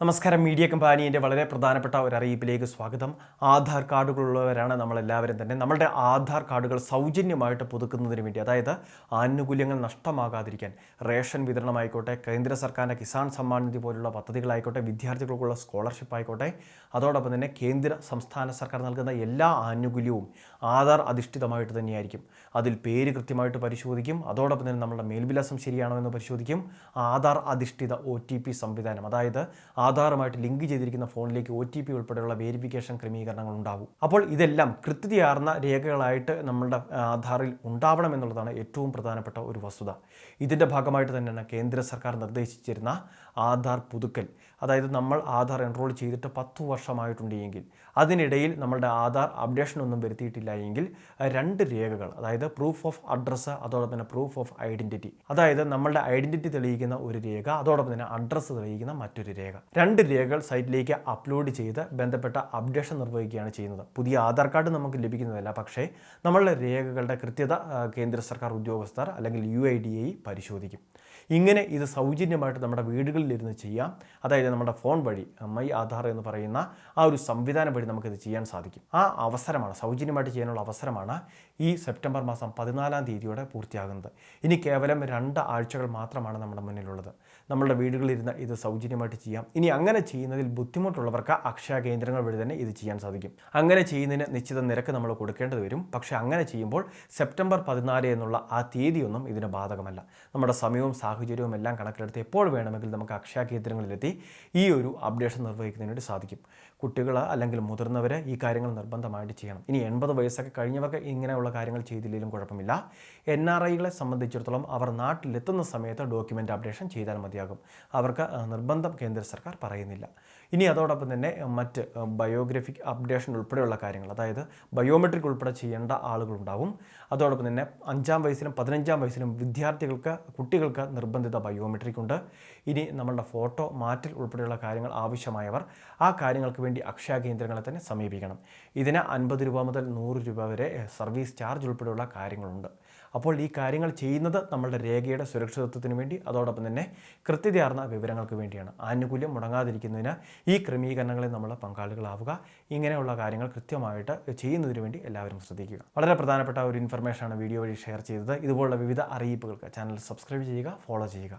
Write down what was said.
നമസ്കാരം. മീഡിയ കമ്പാനിയുടെ വളരെ പ്രധാനപ്പെട്ട ഒരു അറിയിപ്പിലേക്ക് സ്വാഗതം. ആധാർ കാർഡുകളുള്ളവരാണ് നമ്മളെല്ലാവരും തന്നെ. നമ്മളുടെ ആധാർ കാർഡുകൾ സൗജന്യമായിട്ട് പുതുക്കുന്നതിന് വേണ്ടി, അതായത് ആനുകൂല്യങ്ങൾ നഷ്ടമാകാതിരിക്കാൻ, റേഷൻ വിതരണമായിക്കോട്ടെ, കേന്ദ്ര സർക്കാരിൻ്റെ കിസാൻ സമ്മാൻ നിധി പോലുള്ള പദ്ധതികളായിക്കോട്ടെ, വിദ്യാർത്ഥികൾക്കുള്ള സ്കോളർഷിപ്പ് ആയിക്കോട്ടെ, അതോടൊപ്പം തന്നെ കേന്ദ്ര സംസ്ഥാന സർക്കാർ നൽകുന്ന എല്ലാ ആനുകൂല്യവും ആധാർ അധിഷ്ഠിതമായിട്ട് തന്നെയായിരിക്കും. അതിൽ പേര് കൃത്യമായിട്ട് പരിശോധിക്കും. അതോടൊപ്പം തന്നെ നമ്മളുടെ മേൽവിലാസം ശരിയാണോ എന്ന് പരിശോധിക്കും. ആധാർ അധിഷ്ഠിത OTP സംവിധാനം, അതായത് ആധാറുമായിട്ട് ലിങ്ക് ചെയ്തിരിക്കുന്ന ഫോണിലേക്ക് OTP ഉൾപ്പെടെയുള്ള വേരിഫിക്കേഷൻ ക്രമീകരണങ്ങൾ ഉണ്ടാവും. അപ്പോൾ ഇതെല്ലാം കൃത്യതയാർന്ന രേഖകളായിട്ട് നമ്മളുടെ ആധാറിൽ ഉണ്ടാവണം എന്നുള്ളതാണ് ഏറ്റവും പ്രധാനപ്പെട്ട ഒരു വസ്തുത. ഇതിൻ്റെ ഭാഗമായിട്ട് തന്നെയാണ് കേന്ദ്ര സർക്കാർ നിർദ്ദേശിച്ചിരുന്ന ആധാർ പുതുക്കൽ. അതായത് നമ്മൾ ആധാർ എൻറോൾ ചെയ്തിട്ട് 10 വർഷമായിട്ടുണ്ടെങ്കിൽ, അതിനിടയിൽ നമ്മളുടെ ആധാർ അപ്ഡേഷൻ ഒന്നും വരുത്തിയിട്ടില്ല എങ്കിൽ 2 രേഖകൾ, അതായത് പ്രൂഫ് ഓഫ് അഡ്രസ്സ്, അതോടൊപ്പം തന്നെ പ്രൂഫ് ഓഫ് ഐഡൻറ്റിറ്റി, അതായത് നമ്മളുടെ ഐഡൻറ്റിറ്റി തെളിയിക്കുന്ന ഒരു രേഖ, അതോടൊപ്പം തന്നെ അഡ്രസ്സ് തെളിയിക്കുന്ന മറ്റൊരു രേഖ, 2 രേഖകൾ സൈറ്റിലേക്ക് അപ്ലോഡ് ചെയ്ത് ബന്ധപ്പെട്ട അപ്ഡേഷൻ നിർവഹിക്കുകയാണ് ചെയ്യുന്നത്. പുതിയ ആധാർ കാർഡ് നമുക്ക് ലഭിക്കുന്നതല്ല, പക്ഷേ നമ്മളുടെ രേഖകളുടെ കൃത്യത കേന്ദ്ര സർക്കാർ ഉദ്യോഗസ്ഥർ അല്ലെങ്കിൽ UIDAI പരിശോധിക്കും. ഇങ്ങനെ ഇത് സൗജന്യമായിട്ട് നമ്മുടെ വീടുകളിലിരുന്ന് ചെയ്യാം. അതായത് നമ്മുടെ ഫോൺ വഴി മൈ ആധാർ എന്ന് പറയുന്ന ആ ഒരു സംവിധാനം വഴി നമുക്കിത് ചെയ്യാൻ സാധിക്കും. ആ അവസരമാണ്, സൗജന്യമായിട്ട് ചെയ്യാനുള്ള അവസരമാണ് ഈ സെപ്റ്റംബർ മാസം 14-ാം തീയതിയോടെ പൂർത്തിയാകുന്നത്. ഇനി കേവലം 2 ആഴ്ചകൾ മാത്രമാണ് നമ്മുടെ മുന്നിലുള്ളത്. നമ്മളുടെ വീടുകളിലിരുന്ന് ഇത് സൗജന്യമായിട്ട് ചെയ്യാം. ഇനി അങ്ങനെ ചെയ്യുന്നതിൽ ബുദ്ധിമുട്ടുള്ളവർക്ക് അക്ഷയ കേന്ദ്രങ്ങൾ വഴി തന്നെ ഇത് ചെയ്യാൻ സാധിക്കും. അങ്ങനെ ചെയ്യുന്നതിന് നിശ്ചിത നിരക്ക് നമ്മൾ കൊടുക്കേണ്ടത് വരും. പക്ഷേ അങ്ങനെ ചെയ്യുമ്പോൾ സെപ്റ്റംബർ 14 എന്നുള്ള ആ തീയതിയൊന്നും ഇതിന് ബാധകമല്ല. നമ്മുടെ സമയവും സാഹചര്യവും എല്ലാം കണക്കിലെടുത്ത് എപ്പോൾ വേണമെങ്കിൽ നമുക്ക് അക്ഷയ കേന്ദ്രങ്ങളിലെത്തി ഈ ഒരു അപ്ഡേഷൻ നിർവഹിക്കുന്നതിന് വേണ്ടി സാധിക്കും. കുട്ടികൾ അല്ലെങ്കിൽ മുതിർന്നവർ ഈ കാര്യങ്ങൾ നിർബന്ധമായിട്ട് ചെയ്യണം. ഇനി 80 വയസ്സൊക്കെ കഴിഞ്ഞവർക്ക് ഇങ്ങനെയുള്ള കാര്യങ്ങൾ ചെയ്തില്ലെങ്കിലും കുഴപ്പമില്ല. NRIകളെ സംബന്ധിച്ചിടത്തോളം അവർ നാട്ടിലെത്തുന്ന സമയത്ത് ഡോക്യുമെൻ്റ് അപ്ഡേഷൻ ചെയ്താൽ മതിയാകും. അവർക്ക് നിർബന്ധം കേന്ദ്ര സർക്കാർ പറയുന്നില്ല. ഇനി അതോടൊപ്പം തന്നെ മറ്റ് ബയോഗ്രഫിക് അപ്ഡേഷൻ ഉൾപ്പെടെയുള്ള കാര്യങ്ങൾ, അതായത് ബയോമെട്രിക് ഉൾപ്പെടെ ചെയ്യേണ്ട ആളുകളുണ്ടാവും. അതോടൊപ്പം തന്നെ 5-ാം വയസ്സിലും 15-ാം വയസ്സിലും കുട്ടികൾക്ക് നിർബന്ധിത ബയോമെട്രിക് ഉണ്ട്. ഇനി നമ്മളുടെ ഫോട്ടോ മാറ്റൽ ഉൾപ്പെടെയുള്ള കാര്യങ്ങൾ ആവശ്യമായവർ ആ കാര്യങ്ങൾക്ക് വേണ്ടി അക്ഷയ കേന്ദ്രങ്ങളെ തന്നെ സമീപിക്കണം. ഇതിന് 50 രൂപ മുതൽ 100 രൂപ വരെ സർവീസ് ചാർജ് ഉൾപ്പെടെയുള്ള കാര്യങ്ങളുണ്ട്. അപ്പോൾ ഈ കാര്യങ്ങൾ ചെയ്യുന്നത് നമ്മളുടെ രേഖയുടെ സുരക്ഷിതത്വത്തിന് വേണ്ടി, അതോടൊപ്പം തന്നെ കൃത്യതയാർന്ന വിവരങ്ങൾക്ക് വേണ്ടിയാണ്. ആനുകൂല്യം മുടങ്ങാതിരിക്കുന്നതിന് ഈ ക്രമീകരണങ്ങളിൽ നമ്മൾ പങ്കാളികളാവുക. ഇങ്ങനെയുള്ള കാര്യങ്ങൾ കൃത്യമായിട്ട് ചെയ്യുന്നതിന് വേണ്ടി എല്ലാവരും ശ്രദ്ധിക്കുക. വളരെ പ്രധാനപ്പെട്ട ഒരു ഇൻഫർമേഷനാണ് വീഡിയോ വഴി ഷെയർ ചെയ്തത്. ഇതുപോലുള്ള വിവിധ അറിയിപ്പുകൾക്ക് ചാനൽ സബ്സ്ക്രൈബ് ചെയ്യുക, ഫോളോ ചെയ്യുക.